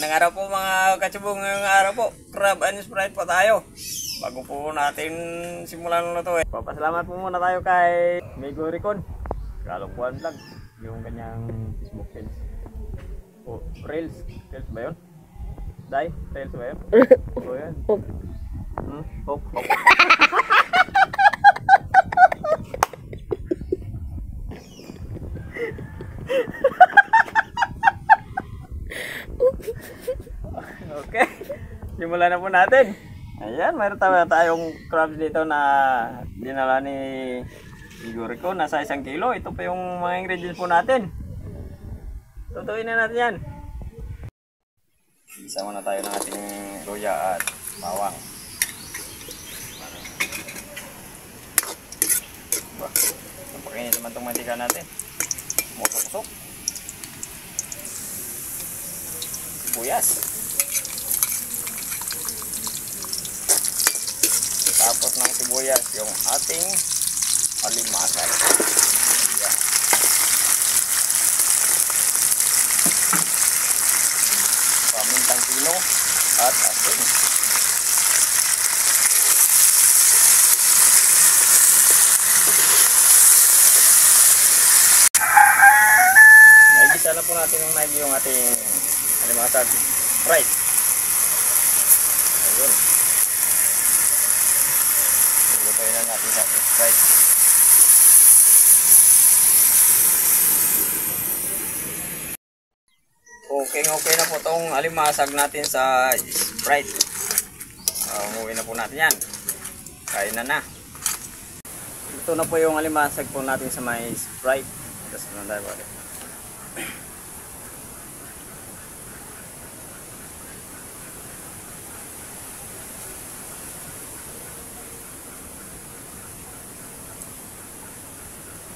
Magandang araw po mga katsubong. Ngayong araw po, crab and sprite po tayo. Bago po natin simulan na ito Papasalamat po muna tayo kay Mego Recon Kalokohan Vlog. Yung kanyang Facebook page. O, Reels ba yun? Day? Reels ba yun? O yan. Hop. Okay, simulan na po natin. Ayan, mayroon tayong crabs dito na dinala ni Igor ko. Nasa 1 kilo. Ito pa yung mga ingredients po natin. Tutuin na natin yan. Isa muna tayo ng ating luya at bawang. Napakainit naman itong mantika natin. Musok-musok. Sibuyas. Tapos ng sibuyas yung ating alimasag. Yan. Pamintang kilo at asin. Naigisa na po natin yung ating alimasag fried. Ayun. Lutuin na natin sa Sprite. Okay na po itong alimasag natin sa Sprite. Umuwi na po natin yan. Kain na. Ito na po yung alimasag po natin sa may Sprite. Tapos naman tayo po.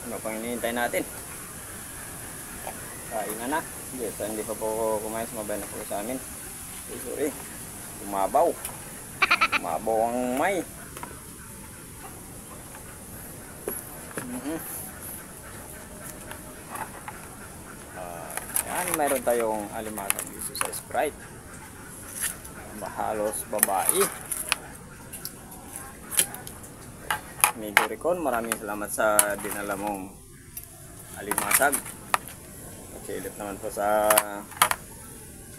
Ano pang hinihintay natin? Kain na. Hindi pa po kumain. Sumabay na po sa amin. Sorry. Tumabaw ang may. Yan, mayroon tayong alimasag dito sa Sprite. Halos babae. Mego Recon, maraming salamat sa dinala mong alimasag. Pakiulit naman po sa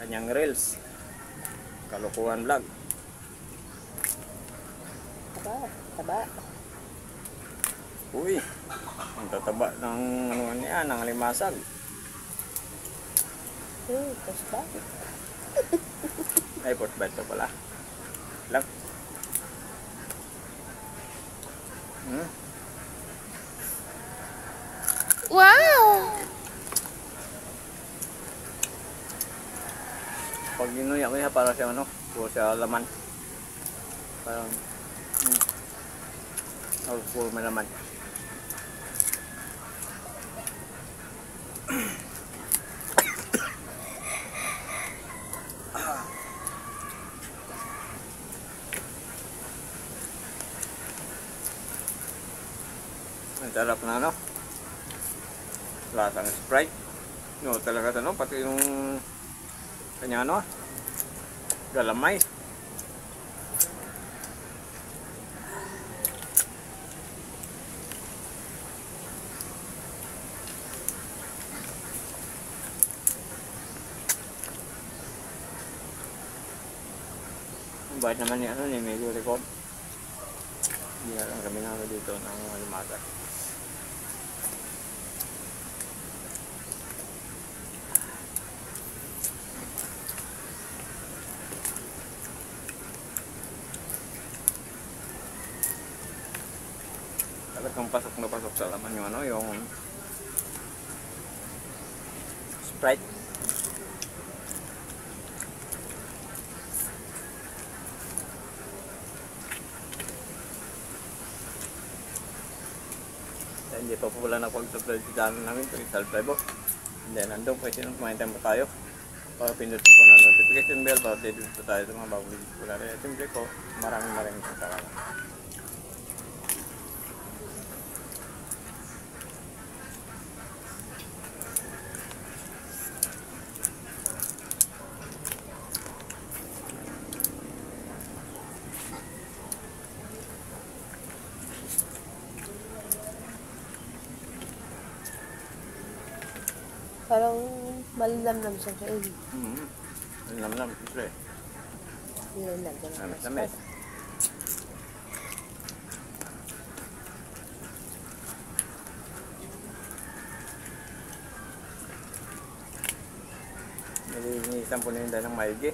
kanyang reels. Kalokohan Vlog. Taba. Uy, ang tataba ng ng alimasag. Postbite. Ay, postbite to pala. Lang. Wow! Pag ginuya ko para siya puro siya laman. Parang puro may laman. Ang sarap na lasang Sprite. Talaga pati yung kanya galamay. Ang bait naman ni Mego Recon. Hindi na lang kami dito ng alimasag. Talagang pasok na pasok sa laman yung Sprite. Hindi pa po wala nakapag-subscribe sa channel namin. Subscribe po. And then nandun po sinong kumaintay mo tayo. Para pindutin po ng notification bell para update po tayo sa mga bagong videos po natin. At siyempre po, maraming salamat. Parang malinamnam siya sa iyo. Nam-nam, siyempre. Yun lang. Namis-namis. Nilinisan po na yun dahil ng maigi.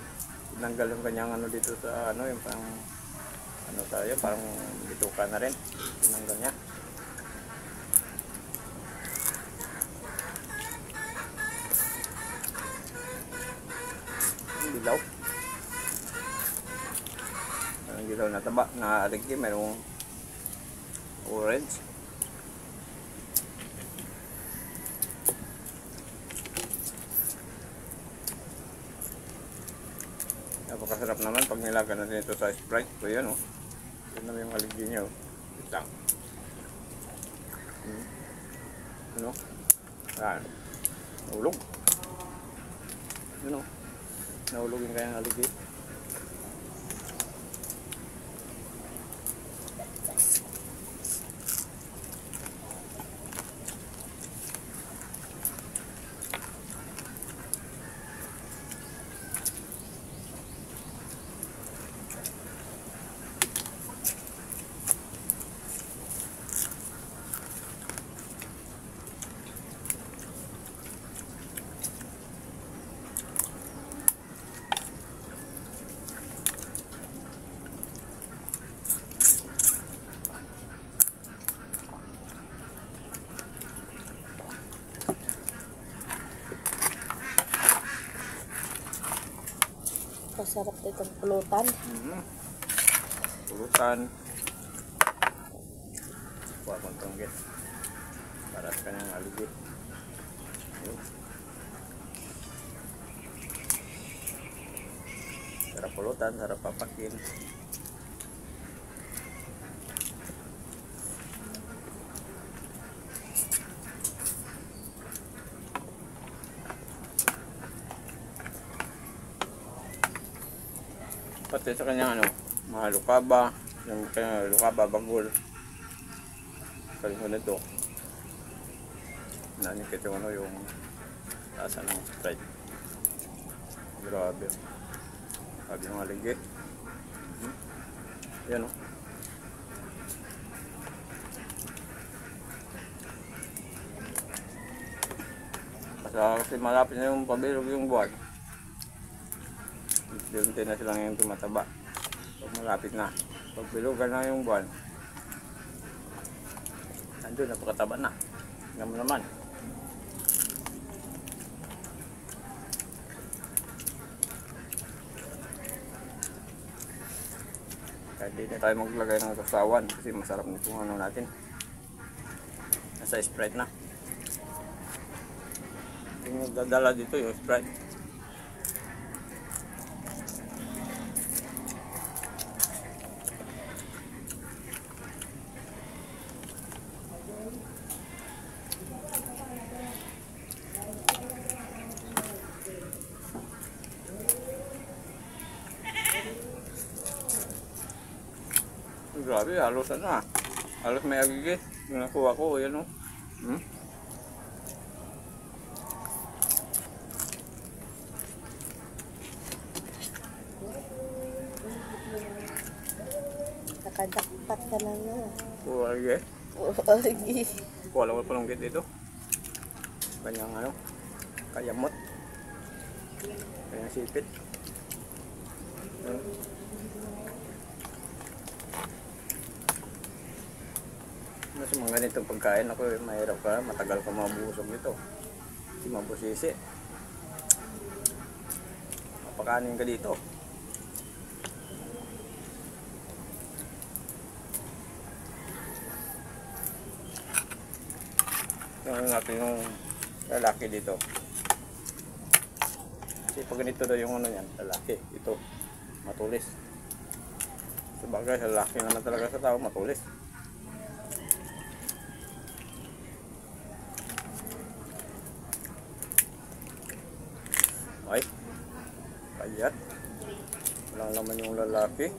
Tinanggal yung kanyang ano dito sa ano, yung parang ano tayo, parang bituka na rin. Tinanggal niya. Dilaw. Ang dilaw na taba, na aligi, mayroong orange. Napakasarap naman pag nilaga natin ito sa Sprite. So yan o. Yan naman yung aligi niya o. Isang. Ano? Yan. Naulog. Yun o. Naulogin kaya ng aligi. Masarap na itong pulutan. Pulutan. Kuha kong tonggit. Para sa kanyang aligi. Sarap pulutan, sarap papakin. Pati sa kanyang ano, mga lukaba, yung kanyang lukaba, bagol. Kalimut nito. Nanikit yung ano, yung lasa ng Sprite. Grabe. Sabi yung aligi. Yan o. Kasi malapit na yung pabilog yung buwan. Unti na silang yung tumataba. Pag malapit na, pag bilugan na yung buwan, nandun, napakataba na. Tingnan mo naman. Kahit di na tayo maglagay ng kasawan kasi masarap na itong ano natin. Nasa Sprite na. Yung dadala dito yung Sprite. Grabe, halos ano ah. Halos may agigit. Yung nakuha ko, yan o. Nakadakpat ka lang na. Kuha agigit. Lagi. Kuha lang ko palunggit dito. Kanyang ano, kayamot. Kanyang sipit. Mas mga ganitong pagkain ako, mahirap ka, matagal ka mabusog nito. Hindi mabusisi. Mapakanin ka dito. Yung natin yung lalaki dito. Kasi pag ganito daw yung ano yan, lalaki, ito, matulis. Sabagay, lalaki naman talaga sa tao, matulis. Ay, payat. Walang laman yung lalaki.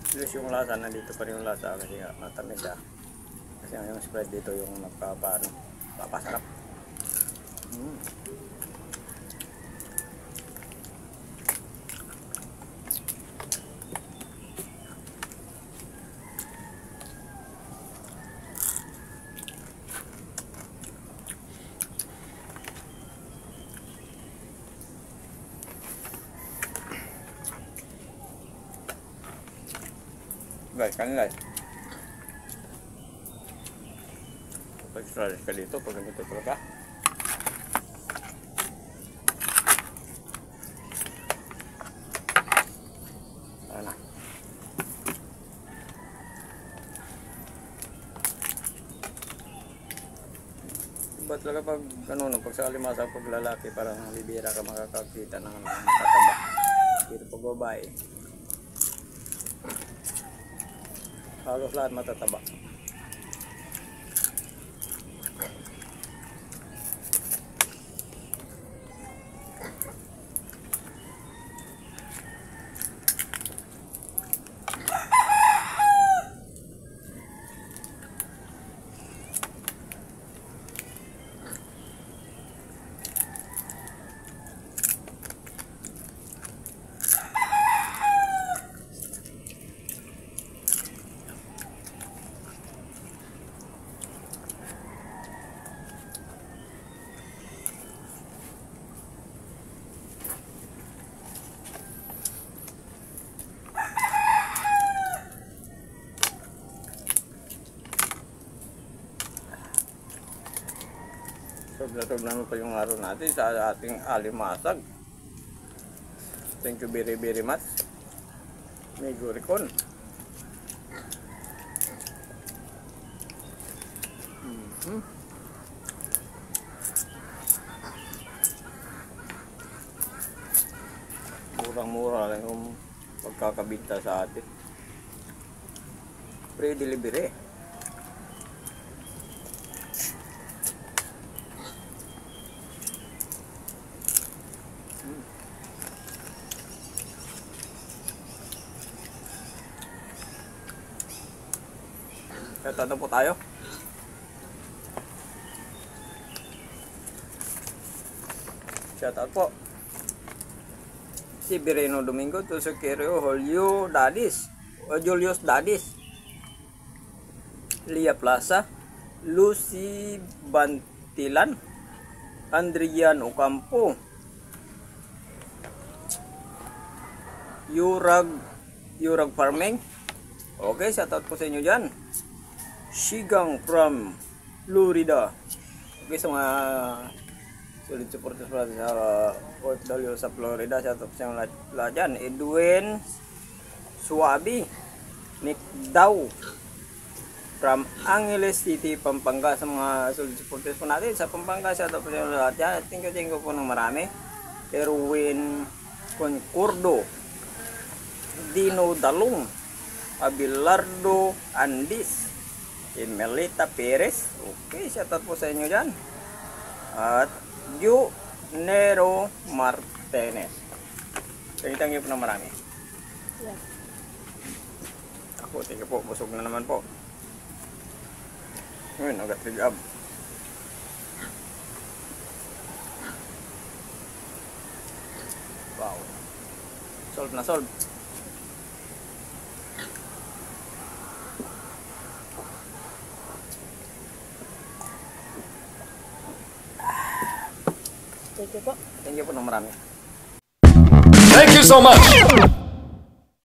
Plus yung lasa, nandito pa rin yung lasa kasi matamis siya. Kasi yung Sprite dito yung nagpapasarap. Guys, kanina guys. Extra ka dito pag ganito talaga. Ayan na. Iba talaga pag ano, pag sa alimasa, pag lalaki parang bibira ka makakakita ng matataba. Pero pag babae, halos lahat matataba. Sob naman pa yung araw natin sa ating alimasag. Thank you very much. May gurikon. Murang-mura lang yung pagkakabinta sa atin. Free delivery. Ito na po tayo. Shout out po. Si Bireno Domingo, Tusukirio, Julio Dadis, o Julius Dadis, Lia Plaza, Lucy Bantilan, Andrian Ocampo, Yurag Farming. Okay, shout out po sa inyo dyan. Shigang from Florida. Okay, sa mga solid supporters para sa OFW sa Florida, shout out sa mga lahat dyan. Edwin Suabi, Nick Daw from Angeles City, Pampanga. Sa mga solid supporters po natin sa Pampanga, shout out po sa mga lahat dyan. Thank you po ng marami. Erwin Concurdo, Dino Dalong, Abelardo Andis, Melita Perez. Okay, shoutout po sa inyo dyan. At Yu Nero Martinez. Thank you po na marami. Yeah. Ako, thank you po. Busog na naman po. Ngayon, nagat-tigab. Wow. Solve na solve. Thank you po. Thank you po ng marami. Thank you so much.